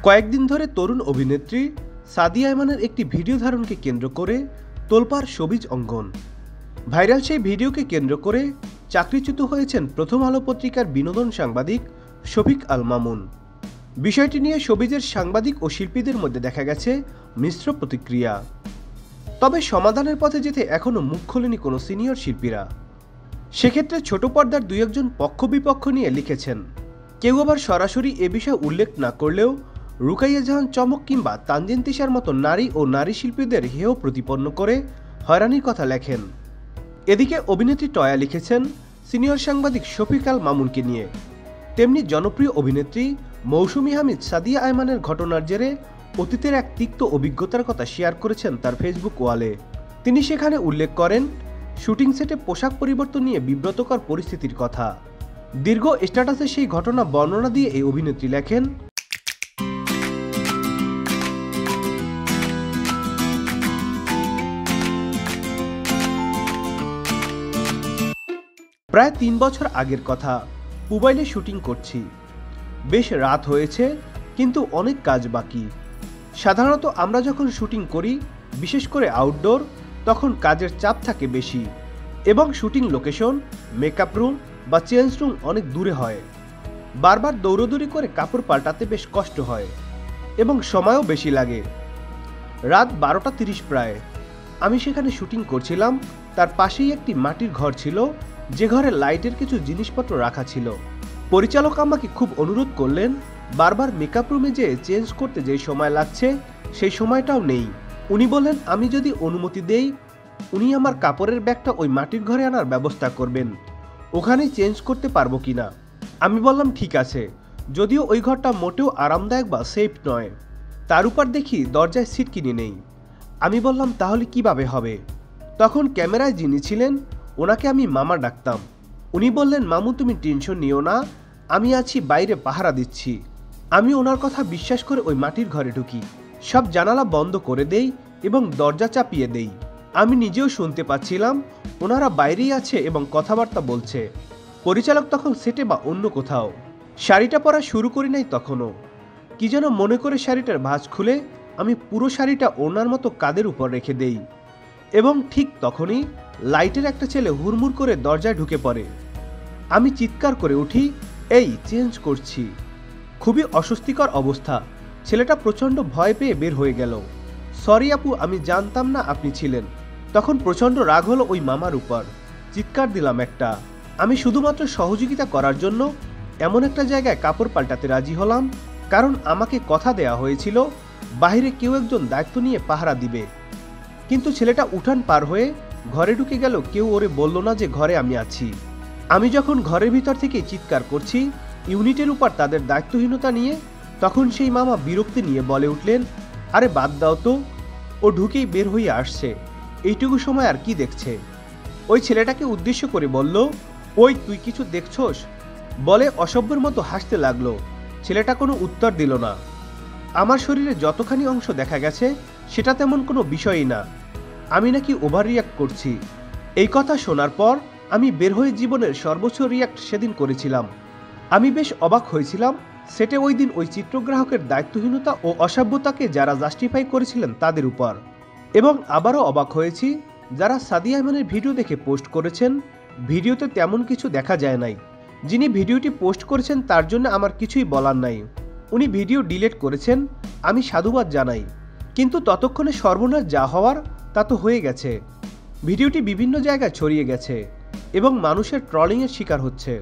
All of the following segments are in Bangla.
কয়েকদিন ধরে তরুণ অভিনেত্রী সাদিয়া আয়মানের একটি ভিডিও ধারণকে কেন্দ্র করে তোলপাড় শোবিজ অঙ্গন। ভাইরাল সেই ভিডিওকে কেন্দ্র করে চাকরিচ্যুত হয়েছেন প্রথম আলো পত্রিকার বিনোদন সাংবাদিক শফিক আল মামুন। বিষয়টি নিয়ে শোবিজের সাংবাদিক ও শিল্পীদের মধ্যে দেখা গেছে মিশ্র প্রতিক্রিয়া। তবে সমাধানের পথে যেতে এখনও মুখ খোলেনি কোনো সিনিয়র শিল্পীরা। সেক্ষেত্রে ছোট পর্দার দুই একজন পক্ষ বিপক্ষ নিয়ে লিখেছেন। কেউ আবার সরাসরি এ বিষয়ে উল্লেখ না করলেও রুকাইয়া জাহান চমক কিংবা তানজিন তিশার মতো নারী ও নারী শিল্পীদের হেয় প্রতিপন্ন করে হয়রানির কথা লেখেন। এদিকে অভিনেত্রী টয়া লিখেছেন সিনিয়র সাংবাদিক শফিক আল মামুনকে নিয়ে। তেমনি জনপ্রিয় অভিনেত্রী মৌসুমী হামিদ সাদিয়া আয়মানের ঘটনার জেরে অতীতের এক তিক্ত অভিজ্ঞতার কথা শেয়ার করেছেন তার ফেসবুক ওয়ালে। তিনি সেখানে উল্লেখ করেন শুটিং সেটে পোশাক পরিবর্তন নিয়ে বিব্রতকর পরিস্থিতির কথা। দীর্ঘ স্ট্যাটাসে সেই ঘটনা বর্ণনা দিয়ে এই অভিনেত্রী লেখেন, প্রায় ৩ বছর আগের কথা। মোবাইলে শুটিং করছি, বেশ রাত হয়েছে কিন্তু অনেক কাজ বাকি। সাধারণত আমরা যখন শুটিং করি, বিশেষ করে আউটডোর, তখন কাজের চাপ থাকে বেশি এবং শুটিং লোকেশন, মেকআপ রুম বা চেঞ্জ রুম অনেক দূরে হয়। বারবার দৌড়দৌড়ি করে কাপড় পাল্টাতে বেশ কষ্ট হয় এবং সময়ও বেশি লাগে। রাত 12টা 30 প্রায়। আমি সেখানে শুটিং করছিলাম। তার পাশেই একটি মাটির ঘর ছিল, যে ঘরে লাইটের কিছু জিনিসপত্র রাখা ছিল। পরিচালক আমাকে খুব অনুরোধ করলেন বারবার মেকআপ রুমে যেয়ে চেঞ্জ করতে যেই সময় লাগছে সেই সময়টাও নেই। উনি বললেন আমি যদি অনুমতি দেই, উনি আমার কাপড়ের ব্যাগটা ওই মাটির ঘরে আনার ব্যবস্থা করবেন, ওখানেই চেঞ্জ করতে পারবো কিনা। আমি বললাম ঠিক আছে, যদিও ওই ঘরটা মোটেও আরামদায়ক বা সেফ নয়। তার উপর দেখি দরজায় সিট কিনে নেই। আমি বললাম তাহলে কিভাবে হবে। তখন ক্যামেরায় যিনি ছিলেন ওনাকে আমি মামা ডাকতাম। উনি বললেন মামু তুমি টেনশন নিও না, আমি আছি বাইরে পাহারা দিচ্ছি। আমি ওনার কথা বিশ্বাস করে ওই মাটির ঘরে ঢুকি, সব জানালা বন্ধ করে দেই এবং দরজা চাপিয়ে দেই। আমি নিজেও শুনতে পাচ্ছিলাম ওনারা বাইরেই আছে এবং কথাবার্তা বলছে। পরিচালক তখন সেটে বা অন্য কোথাও। শাড়িটা পরা শুরু করি নাই তখনও। কি যেন মনে করে শাড়িটার ভাঁজ খুলে আমি পুরো শাড়িটা ওনার মতো কাঁধের উপর রেখে দেই এবং ঠিক তখনই লাইটের একটা ছেলে হুড়মুড় করে দরজায় ঢুকে পড়ে। আমি চিৎকার করে উঠি, এই চেঞ্জ করছি। খুবই অস্বস্তিকর অবস্থা। ছেলেটা প্রচণ্ড ভয় পেয়ে বের হয়ে গেল। সরি আপু, আমি জানতাম না আপনি ছিলেন। তখন প্রচণ্ড রাগ হলো ওই মামার উপর। চিৎকার দিলাম একটা। আমি শুধুমাত্র সহযোগিতা করার জন্য এমন একটা জায়গায় কাপড় পাল্টাতে রাজি হলাম, কারণ আমাকে কথা দেয়া হয়েছিল বাইরে কেউ একজন দায়িত্ব নিয়ে পাহারা দিবে। কিন্তু ছেলেটা উঠান পার হয়ে ঘরে ঢুকে গেল, কেউ ওরে বলল না যে ঘরে আমি আছি। আমি যখন ঘরের ভিতর থেকে চিৎকার করছি ইউনিটের উপর তাদের দায়িত্বহীনতা নিয়ে, তখন সেই মামা বিরক্তি নিয়ে বলে উঠলেন, আরে বাদ দাও তো, ও ঢুকেই বের হয়ে আসছে, এইটুকু সময় আর কি দেখছে। ওই ছেলেটাকে উদ্দেশ্য করে বলল, ওই তুই কিছু দেখছস, বলে অসভ্যের মতো হাসতে লাগলো। ছেলেটা কোনো উত্তর দিল না। আমার শরীরে যতখানি অংশ দেখা গেছে সেটা তেমন কোনো বিষয়ই না, আমি নাকি ওভার রিয়াক্ট করছি। এই কথা শোনার পর আমি বের হয়ে জীবনের সর্বোচ্চ রিয়াক্ট সেদিন করেছিলাম। আমি বেশ অবাক হয়েছিলাম সেটে ওই দিন ওই চিত্রগ্রাহকের দায়িত্বহীনতা ও অসভ্যতাকে যারা জাস্টিফাই করেছিলেন তাদের উপর। এবং আবারও অবাক হয়েছি যারা সাদিয়া আয়মানের ভিডিও দেখে পোস্ট করেছেন। ভিডিওতে তেমন কিছু দেখা যায় নাই। যিনি ভিডিওটি পোস্ট করেছেন তার জন্য আমার কিছুই বলার নাই। উনি ভিডিও ডিলিট করেছেন, আমি সাধুবাদ জানাই। কিন্তু ততক্ষণে সর্বনাশ যা হওয়ার তা তো হয়ে গেছে। ভিডিওটি বিভিন্ন জায়গায় ছড়িয়ে গেছে এবং মানুষের ট্রলিংয়ের শিকার হচ্ছে।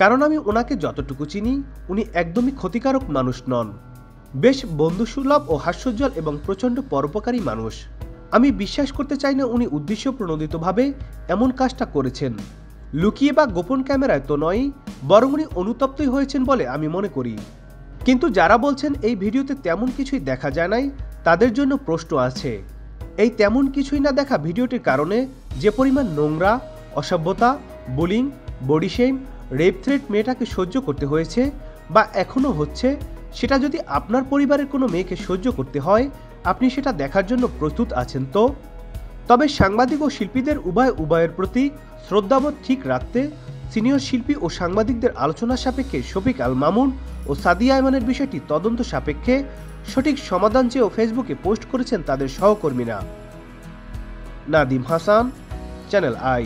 কারণ আমি ওনাকে যতটুকু চিনি উনি একদমই ক্ষতিকারক মানুষ নন। বেশ বন্ধুসুলভ ও হাস্যোজ্জ্বল এবং প্রচণ্ড পরোপকারী মানুষ। আমি বিশ্বাস করতে চাই না উনি উদ্দেশ্যপ্রণোদিতভাবে এমন কাজটা করেছেন। লুকিয়ে বা গোপন ক্যামেরায় তো নয়, বরং উনি অনুতপ্তই হয়েছেন বলে আমি মনে করি। কিন্তু যারা বলছেন এই ভিডিওতে তেমন কিছুই দেখা যায় নাই, তাদের জন্য প্রশ্ন আছে। এই তেমন কিছুই না দেখা ভিডিওটির কারণে যে পরিমাণ নোংরা, অসভ্যতা, bullying, body shame, rape threat মেয়েটাকে সহ্য করতে হয়েছে বা এখনও হচ্ছে, সেটা যদি আপনার পরিবারের কোনো মেয়েকে সহ্য করতে হয়, আপনি সেটা দেখার জন্য প্রস্তুত আছেন তো? তবে সাংবাদিক ও শিল্পীদের উভয়ের প্রতি শ্রদ্ধাবোধ ঠিক রাখতে সিনিয়র শিল্পী ও সাংবাদিকদের আলোচনা সাপেক্ষে শফিক আল মামুন ও সাদিয়া আয়মানের বিষয়টি তদন্ত সাপেক্ষে সঠিক সমাধান চেয়েও ফেসবুকে পোস্ট করেছেন তাদের সহকর্মীরা। Nadim Hasan, channel I.